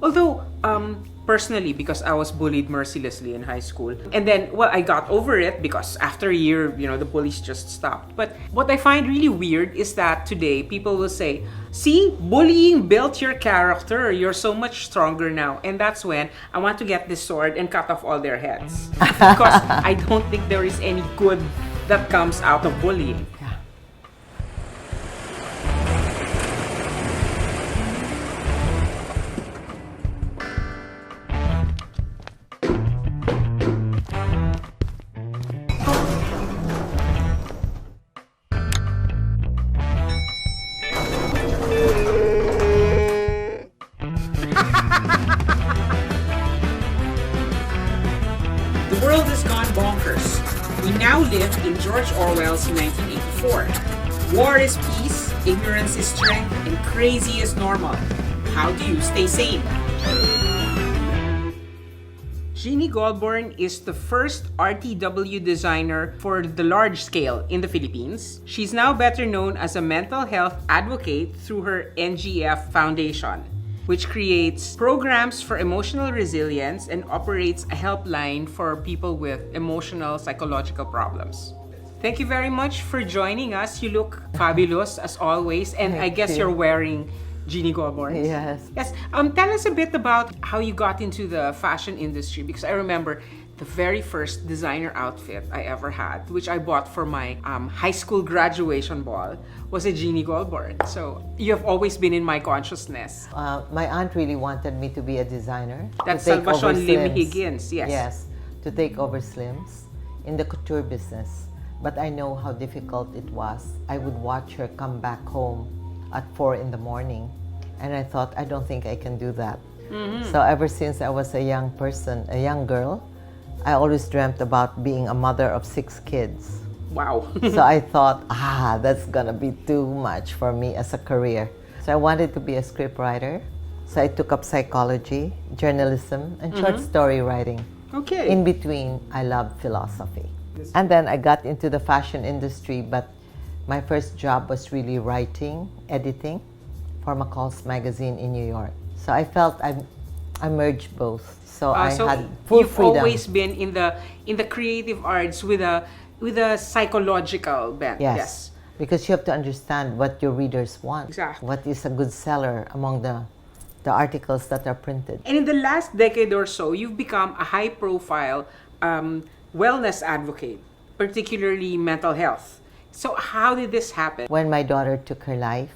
Although, personally, because I was bullied mercilessly in high school. And then, well, I got over it because after a year, the bullies just stopped. But what I find really weird is that today people will say, see, bullying built your character. You're so much stronger now. And that's when I want to get this sword and cut off all their heads. Because I don't think there is any good that comes out of bullying. The world has gone bonkers. We now live in George Orwell's 1984. War is peace, ignorance is strength, and crazy is normal. How do you stay sane? Jeannie Goulbourn is the first RTW designer for the large scale in the Philippines. She's now better known as a mental health advocate through her NGF Foundation, which creates programs for emotional resilience and operates a helpline for people with emotional, psychological problems. Thank you very much for joining us. You look fabulous as always, and I guess you're wearing Jeannie Goulbourn. Yes. Yes. Tell us a bit about how you got into the fashion industry, because I remember the very first designer outfit I ever had, which I bought for my high school graduation ball, was a Jeannie Goulbourn. So you have always been in my consciousness. My aunt really wanted me to be a designer. That's to take over Salvation Lim Slims. Higgins, yes. Yes, to take over Slims in the couture business. But I know how difficult it was. I would watch her come back home at 4 in the morning, and I thought, I don't think I can do that. So ever since I was a young person, a young girl, I always dreamt about being a mother of 6 kids. Wow. So I thought, that's gonna be too much for me as a career. So I wanted to be a scriptwriter. So I took up psychology, journalism, and short story writing. Okay. In between, I loved philosophy. And then I got into the fashion industry, but my first job was really writing, editing for McCall's magazine in New York. So I felt I merged both. So I had full you've freedom. always been in the creative arts with a psychological bent. Yes. Because you have to understand what your readers want. Exactly. What is a good seller among the articles that are printed. And in the last decade or so, you've become a high-profile wellness advocate, particularly mental health. So how did this happen? When my daughter took her life,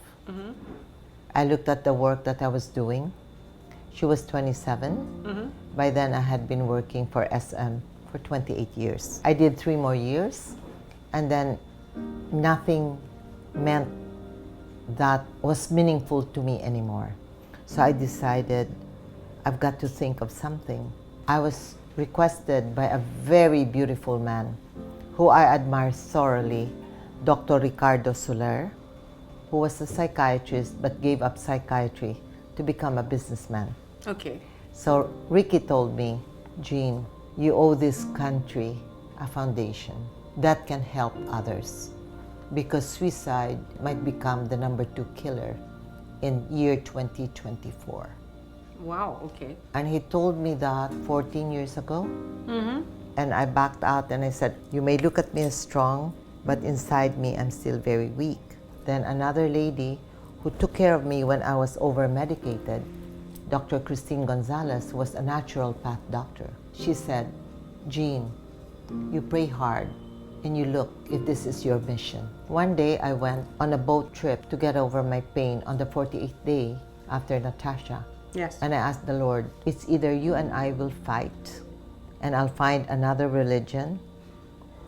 I looked at the work that I was doing. She was 27. By then, I had been working for SM for 28 years. I did 3 more years, and then nothing meant that was meaningful to me anymore. So I decided I've got to think of something. I was requested by a very beautiful man who I admire thoroughly, Dr. Ricardo Soler, who was a psychiatrist but gave up psychiatry to become a businessman. Okay. So Ricky told me, Jean, you owe this country a foundation that can help others, because suicide might become the #2 killer in year 2024. Wow, okay. And he told me that 14 years ago. And I backed out and I said, you may look at me as strong, but inside me I'm still very weak. Then another lady who took care of me when I was over-medicated, Dr. Christine Gonzalez, who was a naturopath doctor. She said, Jean, you pray hard and you look if this is your mission. One day I went on a boat trip to get over my pain on the 48th day after Natasha. Yes. And I asked the Lord, it's either you and I will fight and I'll find another religion.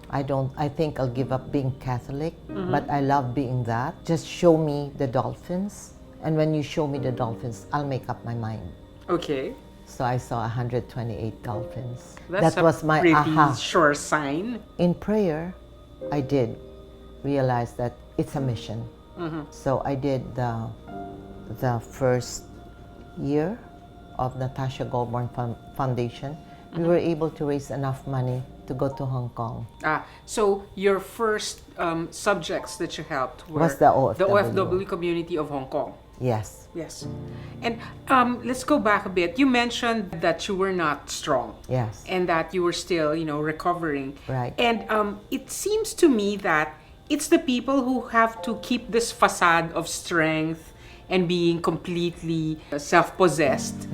I think I'll give up being Catholic, but I love being that. Just show me the dolphins. And when you show me the dolphins, I'll make up my mind. Okay. So I saw 128 dolphins. That's that was my pretty aha. sure sign. In prayer, I did realize that it's a mission. So I did the first year of Natasha Goulbourn Foundation. We were able to raise enough money to go to Hong Kong. So your first subjects that you helped were Was the OFW. the OFW community of Hong Kong. Yes. Yes. And let's go back a bit. You mentioned that you were not strong. Yes. And that you were still, recovering. Right. And it seems to me that it's the people who have to keep this facade of strength and being completely self-possessed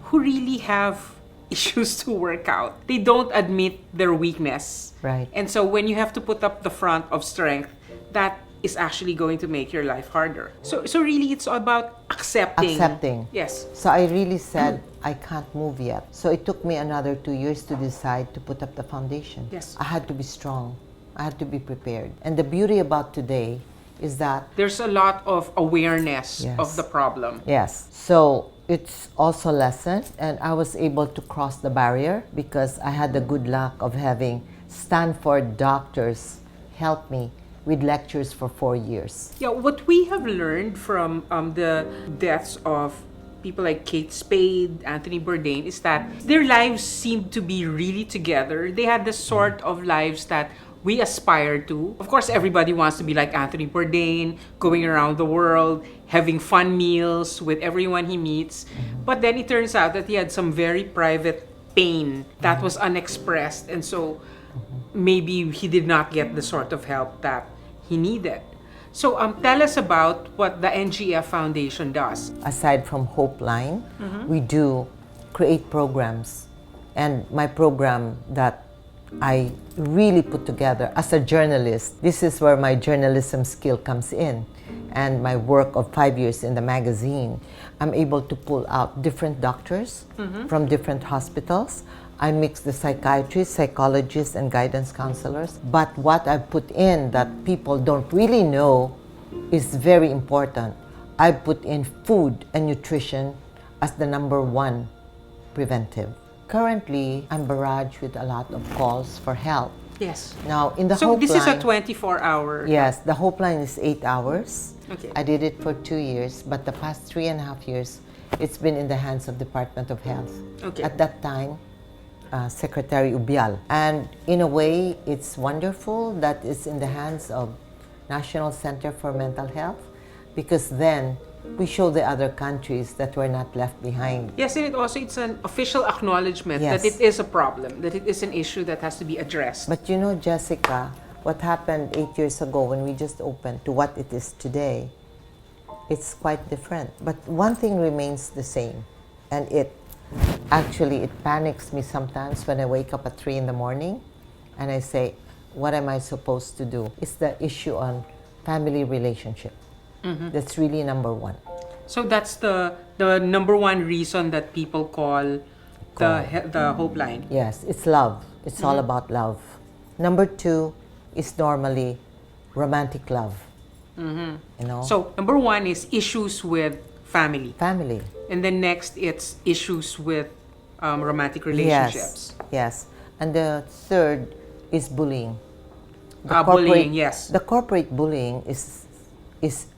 who really have issues to work out. They don't admit their weakness. Right. And so when you have to put up the front of strength, that is actually going to make your life harder. So really it's about accepting. Accepting. Yes. So I really said, I can't move yet. So it took me another 2 years to decide to put up the foundation. Yes. I had to be strong. I had to be prepared. And the beauty about today is that there's a lot of awareness Yes. of the problem. Yes. So it's also lessened, and I was able to cross the barrier because I had the good luck of having Stanford doctors help me with lectures for 4 years. Yeah, what we have learned from the deaths of people like Kate Spade, Anthony Bourdain, is that their lives seemed to be really together. They had the sort of lives that we aspire to. Of course, everybody wants to be like Anthony Bourdain, going around the world, having fun meals with everyone he meets. But then it turns out that he had some very private pain that was unexpressed. And so maybe he did not get the sort of help that he needed. So tell us about what the NGF Foundation does. Aside from Hope Line, we do create programs. And my program that I really put together as a journalist, this is where my journalism skill comes in. And my work of 5 years in the magazine, I'm able to pull out different doctors from different hospitals. I mix the psychiatrists, psychologists, and guidance counselors. But what I put in that people don't really know is very important. I put in food and nutrition as the #1 preventive. Currently, I'm barraged with a lot of calls for help. Yes. Now, in the So Hope this Line, is a 24-hour. yes, the Hope Line is 8 hours. Okay. I did it for 2 years, but the past 3.5 years, it's been in the hands of Department of Health. Okay. At that time, Secretary Ubial. And in a way, it's wonderful that it's in the hands of National Center for Mental Health, because then we show the other countries that we're not left behind. Yes, and it's an official acknowledgement Yes. that it is a problem, that it is an issue that has to be addressed. But you know, Jessica, what happened 8 years ago when we just opened to what it is today, it's quite different. But one thing remains the same, and it panics me sometimes when I wake up at 3 in the morning and I say, what am I supposed to do? It's the issue on family relationship. That's really #1. So that's the #1 reason that people call the Hope Line. Yes, it's love. It's all about love. #2 is normally romantic love. You know? So #1 is issues with family. Family. And then next it's issues with romantic relationships. Yes. And the third is bullying. Bullying, yes. The corporate bullying is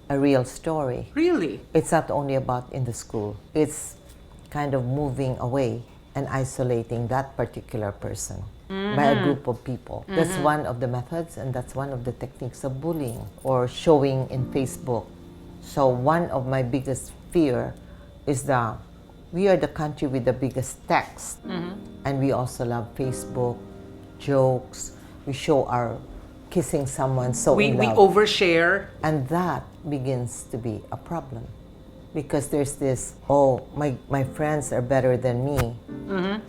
a real story. Really? It's not only about in the school. It's kind of moving away and isolating that particular person by a group of people. That's one of the methods, and that's one of the techniques of bullying, or showing in Facebook. So one of my biggest fear is that we are the country with the biggest text, and we also love Facebook, jokes. We show our kissing someone We in love. overshare. And that begins to be a problem, because there's this, oh, my friends are better than me.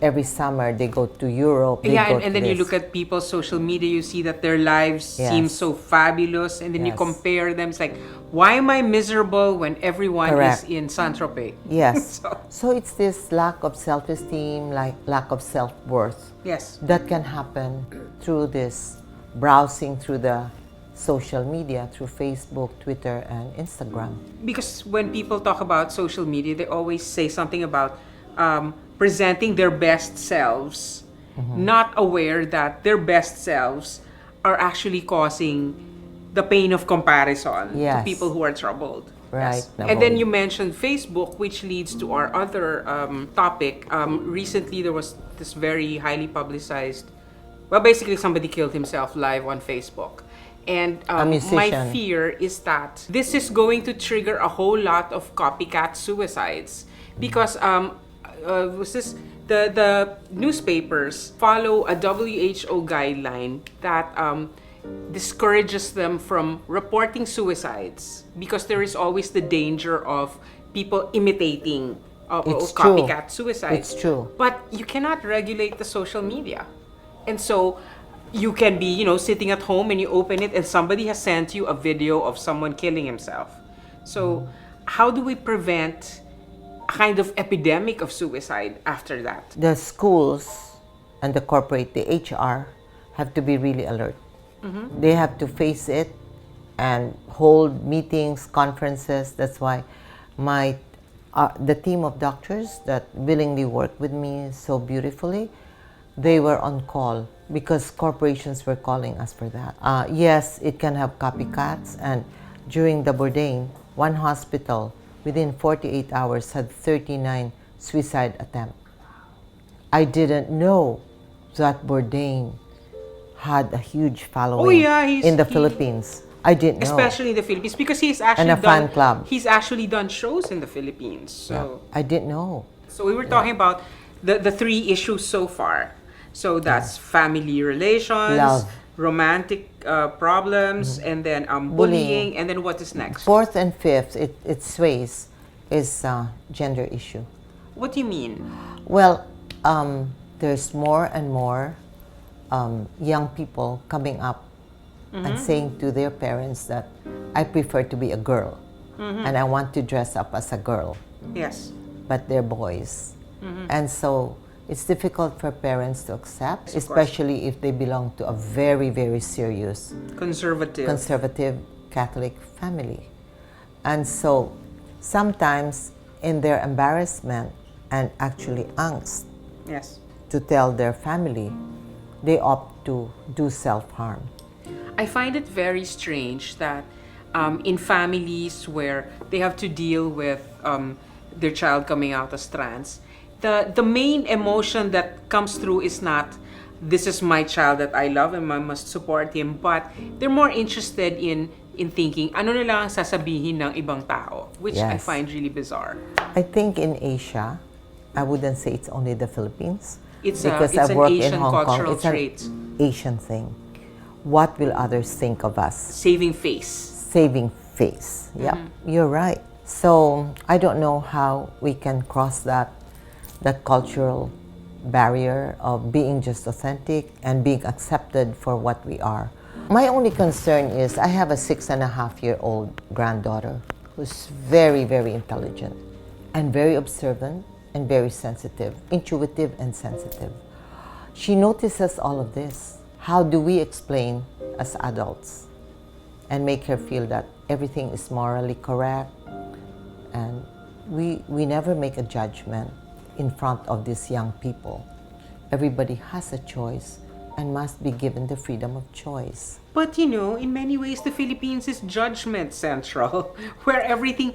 Every summer they go to Europe. They go and to then you this. look at people's social media, you see that their lives Yes. seem so fabulous, and then you Yes. compare them. It's like, why am I miserable when everyone Correct. is in Saint-Tropez? Yes. So- So it's this lack of self-esteem, like lack of self-worth, Yes. that can happen through this browsing through the social media, through Facebook, Twitter, and Instagram. Because when people talk about social media, they always say something about presenting their best selves, not aware that their best selves are actually causing the pain of comparison to Yes. people who are troubled. Right. And then you mentioned Facebook, which leads to our other topic. Recently, there was this very highly publicized, well, basically somebody killed himself live on Facebook. And A my musician. fear is that this is going to trigger a whole lot of copycat suicides because was this the newspapers follow a WHO guideline that discourages them from reporting suicides because there is always the danger of people imitating It's copycat true. suicides. It's true. But you cannot regulate the social media. And so you can be, sitting at home and you open it and somebody has sent you a video of someone killing himself. So how do we prevent a kind of epidemic of suicide after that? The schools and the corporate, the HR, have to be really alert. They have to face it and hold meetings, conferences. That's why the team of doctors that willingly work with me so beautifully, they were on call because corporations were calling us for that. Yes, it can have copycats, and during the Bourdain, one hospital within 48 hours had 39 suicide attempts. I didn't know that Bourdain had a huge following in the Philippines. I didn't know. Especially in the Philippines because he's actually And a fan club. He's actually done shows in the Philippines. So Yeah, I didn't know. So we were talking about the three issues so far. So that's family relations, Love. romantic problems, and then bullying, and then what is next? Fourth and fifth, it sways, is gender issue. What do you mean? Well, there's more and more young people coming up and saying to their parents that I prefer to be a girl and I want to dress up as a girl. Yes. But they're boys. And so it's difficult for parents to accept, Of especially if they belong to a very, very serious Conservative. Catholic family. And so sometimes in their embarrassment and actually angst Yes. to tell their family, they opt to do self-harm. I find it very strange that in families where they have to deal with their child coming out as trans, the main emotion that comes through is not, this is my child that I love and I must support him, but they're more interested in thinking, ano na lang ang sasabihin ng ibang tao, which I Yes. find really bizarre. I think in Asia, I wouldn't say it's only the Philippines. It's because it's I've an worked Asian in Hong Kong. cultural It's trait. an Asian thing. What will others think of us? Saving face. Saving face. Yep, you're right. So I don't know how we can cross that cultural barrier of being just authentic and being accepted for what we are. My only concern is I have a 6.5-year-old granddaughter who's very, very intelligent and very observant and very sensitive, intuitive and sensitive. She notices all of this. How do we explain as adults and make her feel that everything is morally correct? And we never make a judgment in front of these young people. Everybody has a choice and must be given the freedom of choice. But in many ways, the Philippines is judgment central, where everything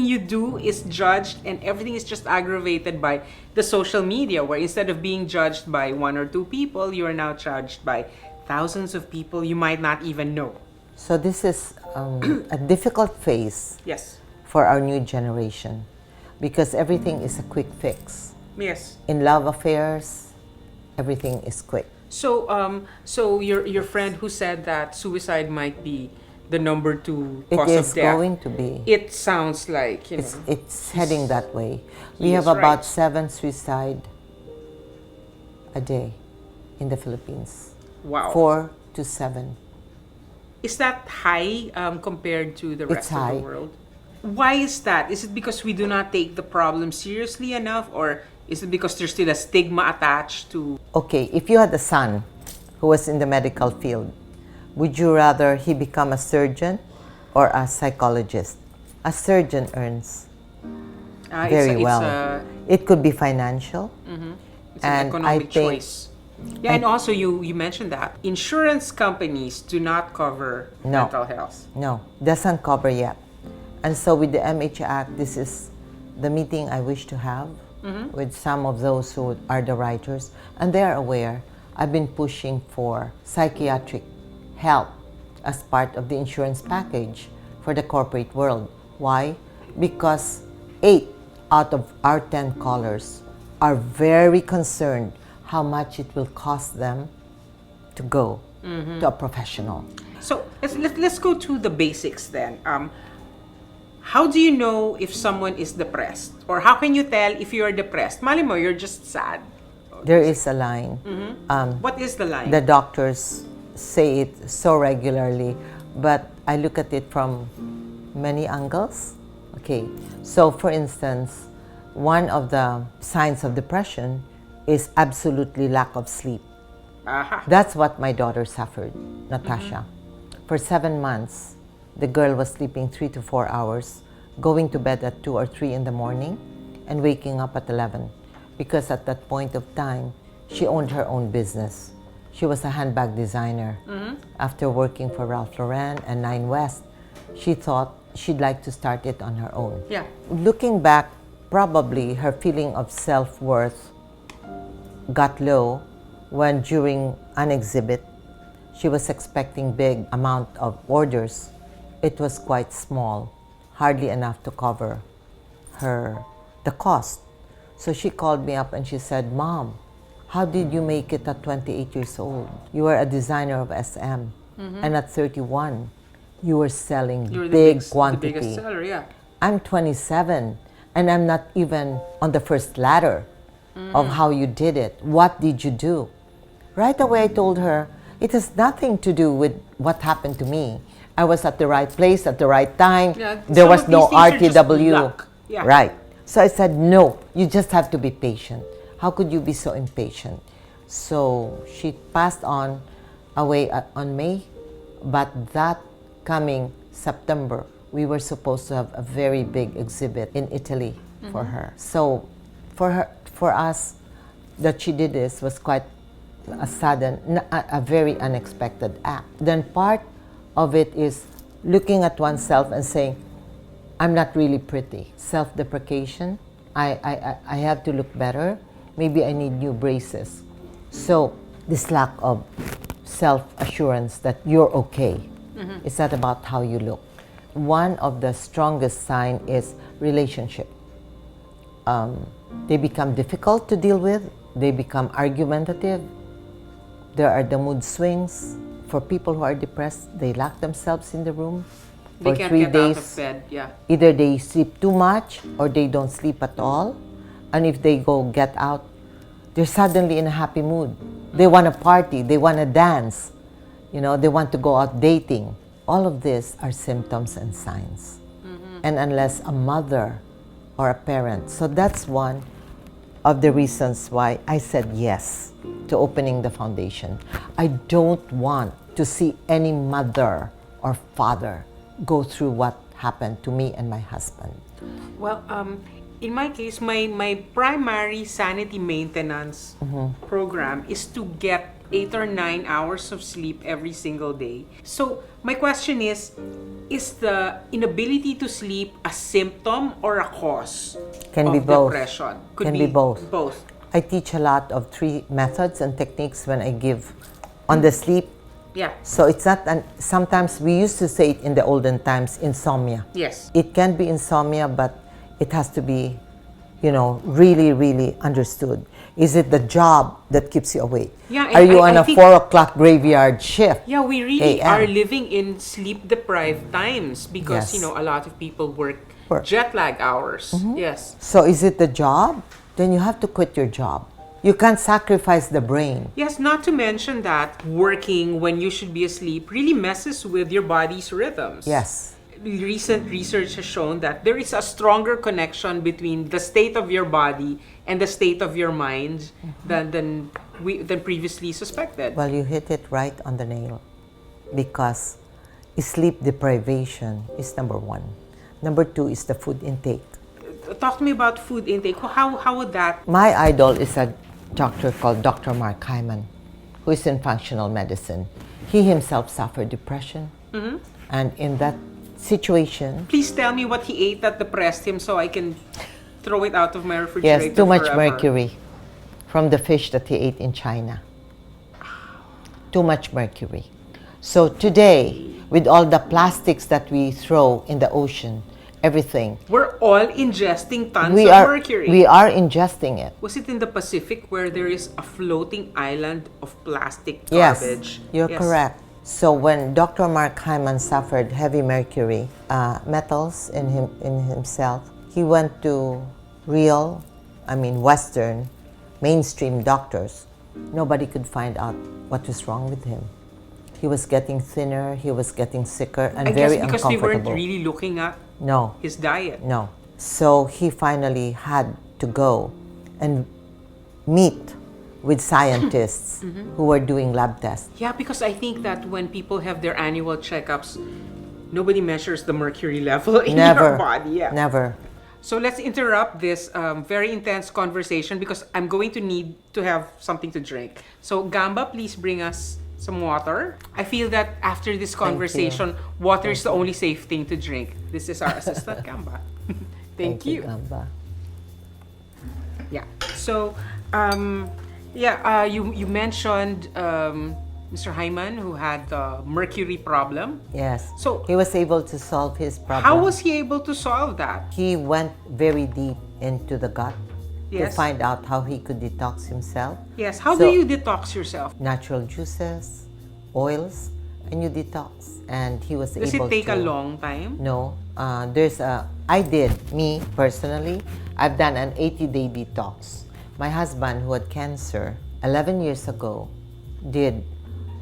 you do is judged and everything is just aggravated by the social media, where instead of being judged by one or two people, you are now judged by thousands of people you might not even know. So this is a difficult phase Yes. for our new generation because everything is a quick fix. Yes. In love affairs, everything is quick. So, your friend who said that suicide might be the number 2 It cause is of death. going to be. It sounds like It's heading that way. We he have is about right. 7 suicide a day in the Philippines. Wow. 4 to 7. Is that high compared to the rest It's of high. the world? Why is that? Is it because we do not take the problem seriously enough, or is it because there's still a stigma attached to? Okay, if you had a son who was in the medical field, would you rather he become a surgeon or a psychologist? A surgeon earns very well. It could be financial. It's an And I economic think- choice. Yeah, and also you mentioned that insurance companies do not cover No. mental health. No, doesn't cover yet. And so with the MH Act, this is the meeting I wish to have with some of those who are the writers, and they are aware. I've been pushing for psychiatric help as part of the insurance package for the corporate world. Why? Because 8 out of our 10 callers are very concerned how much it will cost them to go to a professional. So let's go to the basics then. How do you know if someone is depressed? Or how can you tell if you're depressed? Mali mo, you're just sad. There is a line. What is the line? The doctors say it so regularly, but I look at it from many angles. Okay, so for instance, one of the signs of depression is absolutely lack of sleep. That's what my daughter suffered, Natasha. For 7 months, the girl was sleeping 3 to 4 hours, going to bed at 2 or 3 in the morning, and waking up at 11. Because at that point of time, she owned her own business. She was a handbag designer. After working for Ralph Lauren and Nine West, she thought she'd like to start it on her own. Yeah. Looking back, probably her feeling of self-worth got low when during an exhibit, she was expecting big amount of orders. It was quite small, hardly enough to cover the cost. So she called me up and she said, "Mom, how did you make it at 28 years old? You were a designer of SM, and at 31, you were selling big quantity. The biggest seller, yeah. I'm 27, and I'm not even on the first ladder of how you did it. What did you do?" Right away, I told her, it has nothing to do with what happened to me. I was at the right place at the right time. Yeah, there some was of no these things are just RTW. luck. Yeah. Right. So I said, no, you just have to be patient. How could you be so impatient? So she passed on away on May, but that coming September, we were supposed to have a very big exhibit in Italy for her. So for us, that she did this was quite a sudden, a very unexpected act. Then part of it is looking at oneself and saying, I'm not really pretty. Self-deprecation. I have to look better. Maybe I need new braces. So this lack of self-assurance that you're okay. It's not about how you look. One of the strongest signs is relationship. They become difficult to deal with. They become argumentative. There are the mood swings. For people who are depressed, they lock themselves in the room They for can't 3 get days. out of bed, yeah. Either they sleep too much or they don't sleep at all. And if they go get out, they're suddenly in a happy mood. They want to party, they want to dance, they want to go out dating. All of this are symptoms and signs. And unless a mother or a parent, so that's one of the reasons why I said yes to opening the foundation. I don't want to see any mother or father go through what happened to me and my husband. Well, in my case, my primary sanity maintenance program is to get 8 or 9 hours of sleep every single day. So my question is the inability to sleep a symptom or a cause Can of be both. depression? Could Can be both. Both. I teach a lot of 3 methods and techniques when I give on the sleep. Yeah. So it's not, sometimes we used to say it in the olden times, insomnia. Yes. It can be insomnia, but it has to be, really, really understood. Is it the job that keeps you awake? Yeah, Are you on I a think- 4 o'clock graveyard shift? Yeah, we really AM. are living in sleep-deprived times because, Yes. a lot of people work Work. jet lag hours. Yes. So is it the job? Then you have to quit your job. You can't sacrifice the brain. Yes, not to mention that working when you should be asleep really messes with your body's rhythms. Yes. Recent research has shown that there is a stronger connection between the state of your body and the state of your mind than previously suspected. Well, you hit it right on the nail, because sleep deprivation is number 1. Number 2 is the food intake. Talk to me about food intake. How would that? My idol is a doctor called Dr. Mark Hyman, who is in functional medicine. He himself suffered depression, and in that situation, Please tell me what he ate that depressed him so I can throw it out of my refrigerator. yes, too much forever. mercury from the fish that he ate in China. Too much mercury. So today, with all the plastics that we throw in the ocean, everything, We're all ingesting tons we of are mercury. we are ingesting it. Was it in the Pacific where there is a floating island of plastic Yes, garbage? you're correct. So when Dr. Mark Hyman suffered heavy mercury metals in himself, he went to Western, mainstream doctors. Nobody could find out what was wrong with him. He was getting thinner, he was getting sicker, and I very guess because we uncomfortable. weren't really looking at No, his diet. no. So he finally had to go and meet with scientists who were doing lab tests. Yeah, because I think that when people have their annual checkups, nobody measures the mercury level in your body. Yeah. Never. So let's interrupt this very intense conversation because I'm going to need to have something to drink. So Gamba, please bring us some water. I feel that after this conversation, water is the only safe thing to drink. This is our assistant, Gamba. Thank you. Gamba. Yeah. So, you mentioned Mr. Hyman who had the mercury problem. Yes. So he was able to solve his problem. How was he able to solve that? He went very deep into the gut to Yes. find out how he could detox himself. Yes. How do you detox yourself? Natural juices, oils, and you detox. And he was Does able it take to. a long time? No. Me personally, I've done an 80-day detox. My husband, who had cancer 11 years ago, did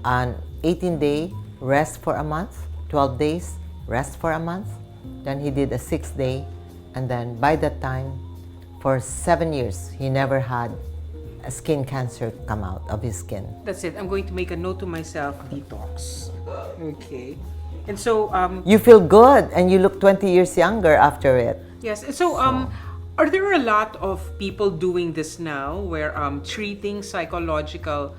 an 18-day rest for a month, 12 days rest for a month. Then he did a 6-day, and then by that time, for 7 years, he never had a skin cancer come out of his skin. That's it. I'm going to make a note to myself, detox. Okay. And so, You feel good, and you look 20 years younger after it. yes. And so, are there a lot of people doing this now where treating psychological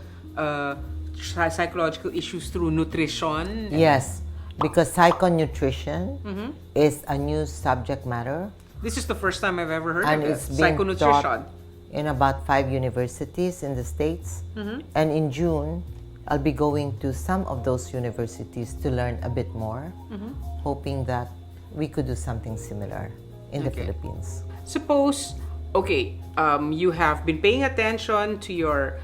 issues through nutrition? Yes, because psychonutrition is a new subject matter. This is the first time I've ever heard And of it. it's being Psychonutrition. taught in about 5 universities in the States. And in June, I'll be going to some of those universities to learn a bit more, hoping that we could do something similar in the Philippines. Suppose, you have been paying attention to your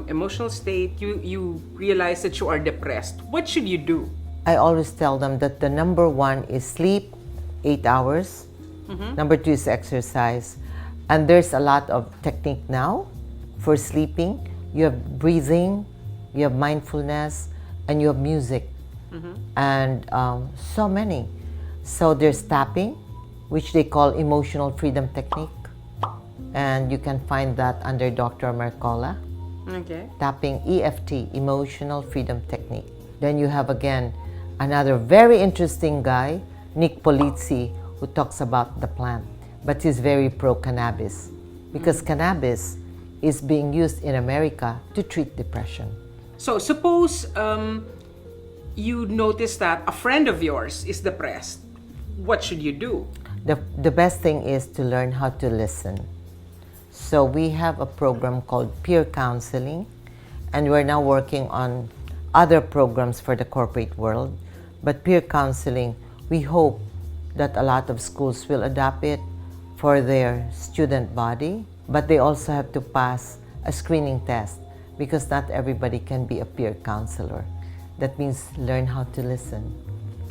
emotional state. You realize that you are depressed. What should you do? I always tell them that the number one is sleep, 8 hours. Number 2 is exercise. And there's a lot of technique now for sleeping. You have breathing, you have mindfulness, and you have music. And so many. So there's tapping, which they call emotional freedom technique. And you can find that under Dr. Mercola. Okay. Tapping, EFT, emotional freedom technique. Then you have again another very interesting guy, Nick Polizzi, who talks about the plant, but he's very pro-cannabis because cannabis is being used in America to treat depression. So suppose you notice that a friend of yours is depressed. What should you do? The best thing is to learn how to listen. So we have a program called peer counseling, and we're now working on other programs for the corporate world. But peer counseling, we hope that a lot of schools will adopt it for their student body, but they also have to pass a screening test because not everybody can be a peer counselor. That means learn how to listen,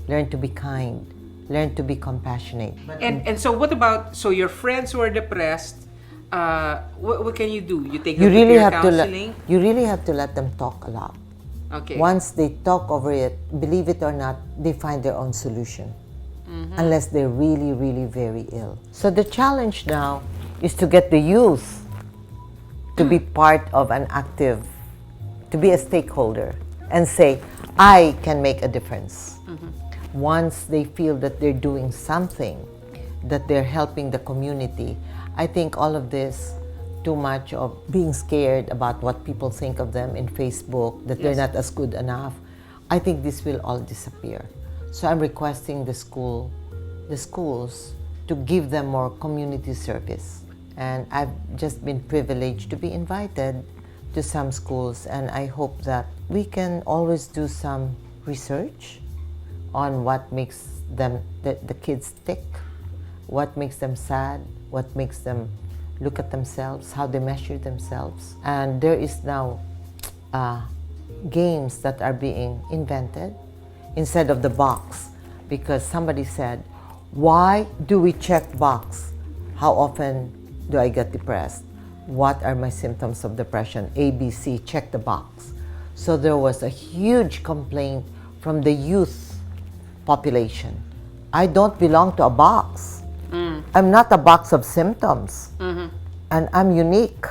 learn to be kind, learn to be compassionate. And so what about your friends who are depressed? What can you do? You take them to really peer have counseling? you really have to let them talk a lot. Okay. Once they talk over it, believe it or not, they find their own solution. Unless they're really, really very ill. So the challenge now is to get the youth to be part of an active, to be a stakeholder and say, I can make a difference. Once they feel that they're doing something, that they're helping the community, I think all of this, too much of being scared about what people think of them in Facebook, that they're not as good enough, I think this will all disappear. So I'm requesting the schools to give them more community service. And I've just been privileged to be invited to some schools, and I hope that we can always do some research on what makes the kids tick, what makes them sad, what makes them look at themselves, how they measure themselves. And there is now games that are being invented instead of the box, because somebody said, why do we check box? How often do I get depressed? What are my symptoms of depression? ABC, check the box. So there was a huge complaint from the youth population. I don't belong to a box. I'm not a box of symptoms. And I'm unique.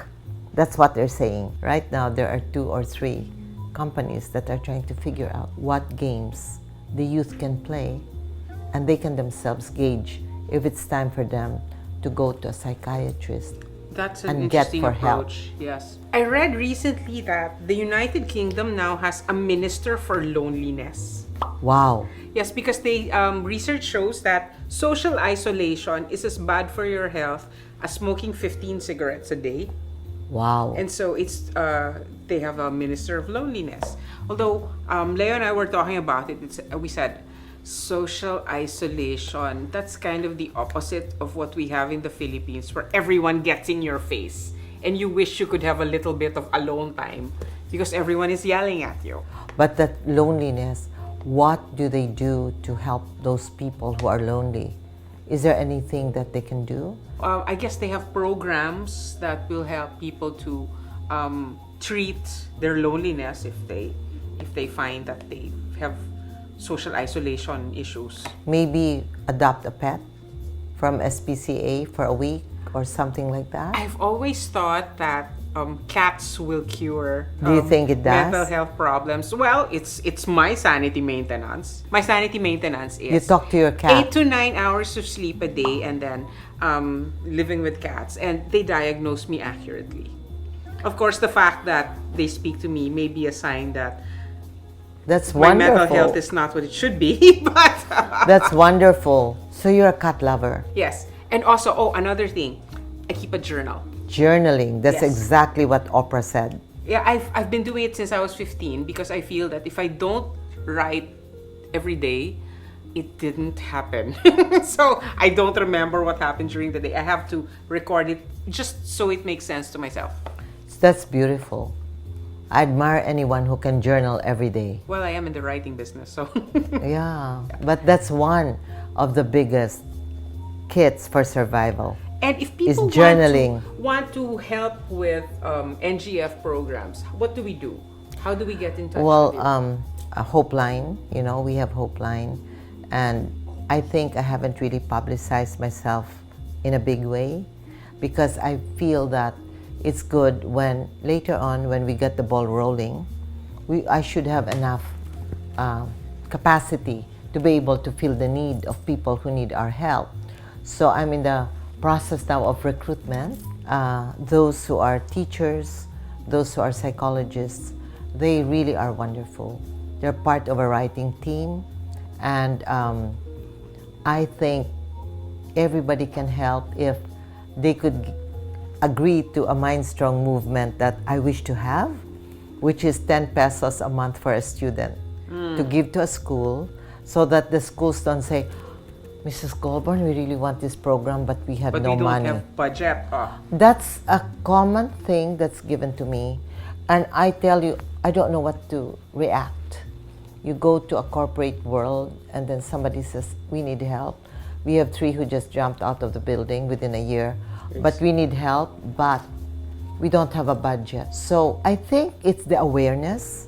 That's what they're saying. Right now, there are 2 or 3 companies that are trying to figure out what games the youth can play, and they can themselves gauge if it's time for them to go to a psychiatrist. That's an and get interesting for help. approach. Yes. I read recently that the United Kingdom now has a minister for loneliness. Wow. Yes, because they research shows that social isolation is as bad for your health as smoking 15 cigarettes a day. Wow. And so it's they have a minister of loneliness. Although Leo and I were talking about it, we said social isolation, that's kind of the opposite of what we have in the Philippines, where everyone gets in your face and you wish you could have a little bit of alone time because everyone is yelling at you. But that loneliness, what do they do to help those people who are lonely? Is there anything that they can do? I guess they have programs that will help people to treat their loneliness if they find that they have social isolation issues. Maybe adopt a pet from SPCA for a week or something like that? I've always thought that cats will cure Do you think it does? mental health problems. Well, it's my sanity maintenance. My sanity maintenance is You talk to your cat. 8 to 9 hours of sleep a day, and then living with cats, and they diagnose me accurately. Of course, the fact that they speak to me may be a sign that That's my wonderful. mental health is not what it should be. But That's wonderful. So you're a cat lover. yes, and also another thing, I keep a journal. Journaling. That's Yes. exactly what Oprah said. Yeah, I've been doing it since I was 15 because I feel that if I don't write every day, it didn't happen. So I don't remember what happened during the day. I have to record it just so it makes sense to myself. That's beautiful. I admire anyone who can journal every day. Well, I am in the writing business, so Yeah, but that's one of the biggest kits for survival. and if people Is journaling. want to help with NGF programs, what do we do? How do we get in touch Well, with you? a Hope Line, we have Hope Line, and I think I haven't really publicized myself in a big way because I feel that it's good when later on when we get the ball rolling, I should have enough capacity to be able to fill the need of people who need our help. So I'm in the process now of recruitment. Those who are teachers, those who are psychologists, they really are wonderful. They're part of a writing team, and I think everybody can help if they could agree to a Mind Strong movement that I wish to have, which is 10 pesos a month for a student to give to a school so that the schools don't say, Mrs. Goulbourn, we really want this program, but we have But no we don't money. have budget. That's a common thing that's given to me. And I tell you, I don't know what to react. You go to a corporate world and then somebody says, we need help. We have 3 who just jumped out of the building within a year, but we need help, but we don't have a budget. So I think it's the awareness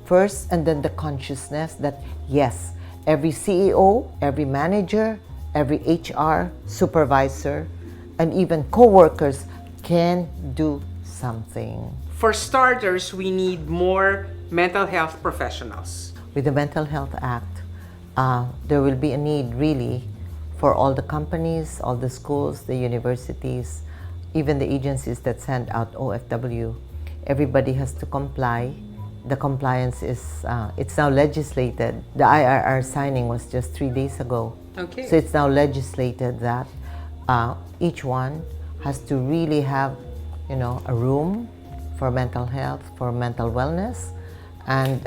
first and then the consciousness that yes, every CEO, every manager, every HR supervisor, and even co-workers can do something. For starters, we need more mental health professionals. With the Mental Health Act, there will be a need really for all the companies, all the schools, the universities, even the agencies that send out OFW. Everybody has to comply. The compliance is, it's now legislated. The IRR signing was just 3 days ago. Okay. So it's now legislated that each one has to really have, a room for mental health, for mental wellness, and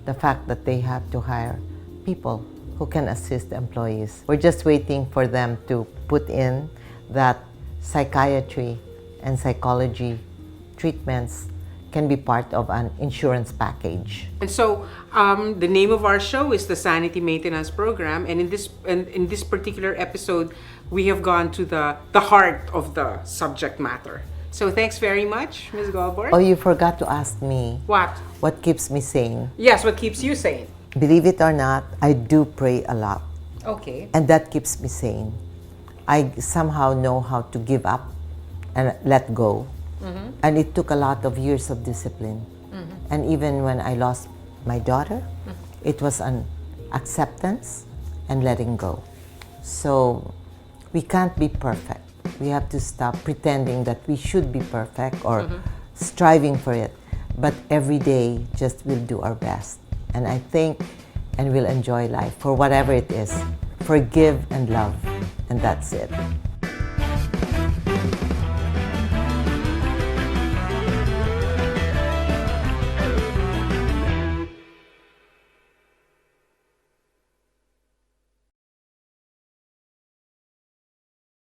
the fact that they have to hire people who can assist employees. We're just waiting for them to put in that psychiatry and psychology treatments can be part of an insurance package. And so, the name of our show is the Sanity Maintenance Program, and in this particular episode, we have gone to the heart of the subject matter. So, thanks very much, Ms. Goulbourn. Oh, you forgot to ask me. What? What keeps me sane? Yes, what keeps you sane? Believe it or not, I do pray a lot, Okay. and that keeps me sane. I somehow know how to give up and let go. And it took a lot of years of discipline. And even when I lost my daughter, it was an acceptance and letting go. So we can't be perfect. We have to stop pretending that we should be perfect or striving for it. But every day, just we'll do our best. And I think, and we'll enjoy life for whatever it is. Forgive and love. And that's it.